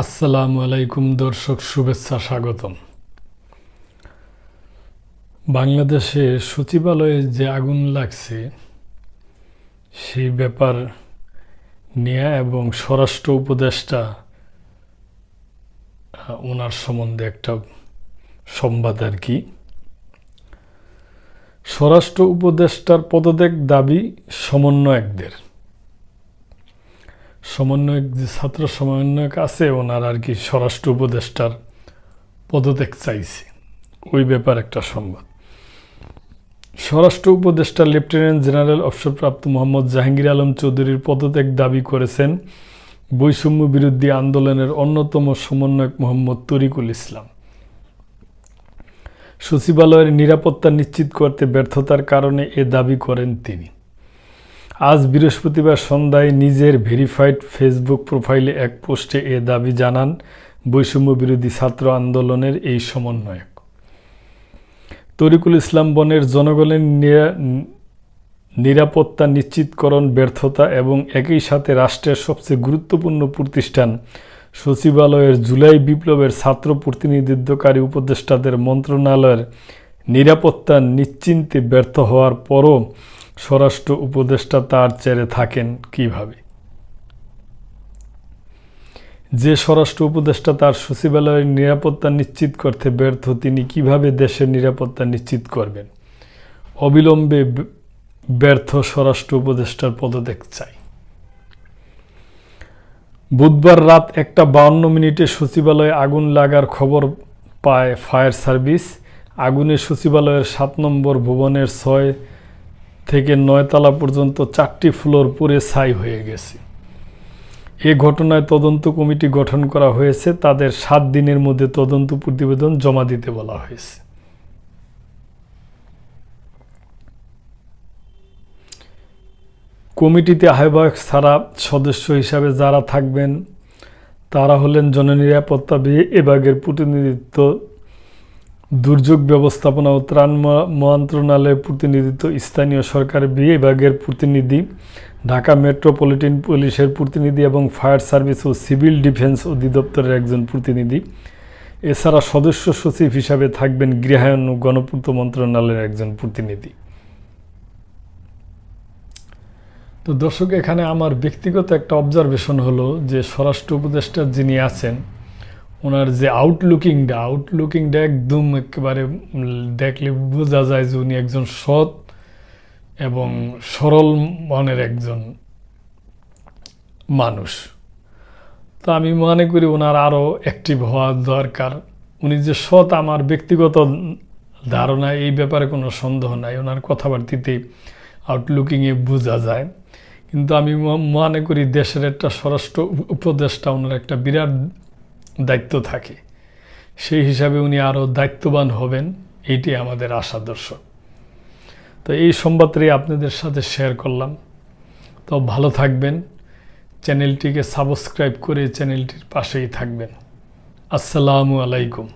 আসসালামু আলাইকুম দর্শক, শুভেচ্ছা, স্বাগতম। বাংলাদেশে সচিবালয়ে যে আগুন লাগছে সেই ব্যাপার নিয়ে এবং স্বরাষ্ট্র উপদেষ্টা ওনার সম্বন্ধে একটা সংবাদ আর কি। স্বরাষ্ট্র উপদেষ্টার পদত্যাগ দাবি সমন্বয়কদের। সমন্বয়ক যে ছাত্র সমন্বয়ক আছে ওনার আর কি স্বরাষ্ট্র উপদেষ্টার পদত্যাগ চাইছে, ওই ব্যাপার একটা সংবাদ। স্বরাষ্ট্র উপদেষ্টা লেফটেন্যান্ট জেনারেল অবসরপ্রাপ্ত মোহাম্মদ জাহাঙ্গীর আলম চৌধুরীর পদত্যাগ দাবি করেছেন বৈষম্য বিরোধী আন্দোলনের অন্যতম সমন্বয়ক মোহাম্মদ তরিকুল ইসলাম। সচিবালয়ের নিরাপত্তা নিশ্চিত করতে ব্যর্থতার কারণে এ দাবি করেন তিনি। আজ বৃহস্পতিবার সন্ধ্যায় নিজের ভেরিফাইড ফেসবুক প্রোফাইলে এক পোস্টে এ দাবি জানান বৈষম্য বিরোধী ছাত্র আন্দোলনের এই সমন্বয়ক। তরিকুল ইসলাম বনের জনগণের নিরাপত্তা নিশ্চিতকরণ ব্যর্থতা এবং একই সাথে রাষ্ট্রের সবচেয়ে গুরুত্বপূর্ণ প্রতিষ্ঠান সচিবালয়ের জুলাই বিপ্লবের ছাত্র প্রতিনিধিত্বকারী উপদেষ্টাদের মন্ত্রণালয়ের নিরাপত্তা নিশ্চিন্তে ব্যর্থ হওয়ার পরও স্বরাষ্ট্র উপদেষ্টা তার চেয়ে থাকেন কিভাবে? যে স্বরাষ্ট্র উপদেষ্টা তার সচিবালয়ের নিরাপত্তা নিশ্চিত করতে ব্যর্থ, তিনি কিভাবে দেশের নিরাপত্তা নিশ্চিত করবেন? অবিলম্বে ব্যর্থ স্বরাষ্ট্র উপদেষ্টার পদত্যাগ চাই। বুধবার রাত 1:52 সচিবালয়ে আগুন লাগার খবর পায় ফায়ার সার্ভিস। আগুনে সচিবালয়ের 7 নম্বর ভবনের 6 থেকে 9 তলা পর্যন্ত 4টি ফ্লোর পুড়ে ছাই হয়ে গেছে। এ ঘটনায় তদন্ত কমিটি গঠন করা হয়েছে। তাদের 7 দিনের মধ্যে তদন্ত প্রতিবেদন জমা দিতে বলা হয়েছে। কমিটিতে আহ্বায়ক ছাড়া সদস্য হিসাবে যারা থাকবেন তারা হলেন জননিরাপত্তা বিভাগের প্রতিনিধিত্ব, দুর্যোগ ব্যবস্থাপনা ও ত্রাণ মন্ত্রণালয়ের প্রতিনিধিত্ব, স্থানীয় সরকার বিভাগের প্রতিনিধি, ঢাকা মেট্রোপলিটন পুলিশের প্রতিনিধি এবং ফায়ার সার্ভিস ও সিভিল ডিফেন্স অধিদপ্তরের একজন প্রতিনিধি। এছাড়া সদস্য সচিব হিসাবে থাকবেন গৃহায়ন ও গণপূর্ত মন্ত্রণালয়ের একজন প্রতিনিধি। তো দর্শক, এখানে আমার ব্যক্তিগত একটা অবজারভেশন হলো যে স্বরাষ্ট্র উপদেষ্টা যিনি আছেন ওনার যে আউটলুকিংটা একদম একেবারে দেখলে বোঝা যায় যে উনি একজন সৎ এবং সরল মনের একজন মানুষ। তো আমি মনে করি ওনার আরও অ্যাক্টিভ হওয়া দরকার। উনি যে সৎ আমার ব্যক্তিগত ধারণা, এই ব্যাপারে কোনো সন্দেহ নাই, ওনার কথাবার্তিতে আউটলুকিংয়ে বোঝা যায়। কিন্তু আমি মনে করি দেশের একটা স্বরাষ্ট্র উপদেষ্টা ওনার একটা বিরাট দায়িত্ব থাকে, সেই হিসাবে উনি আরও দায়িত্ববান হবেন, এইটাই আমাদের আশা দর্শক। তো এই সংবাদটি আপনাদের সাথে শেয়ার করলাম। তো ভালো থাকবেন, চ্যানেলটিকে সাবস্ক্রাইব করে চ্যানেলটির পাশেই থাকবেন। আসসালামু আলাইকুম।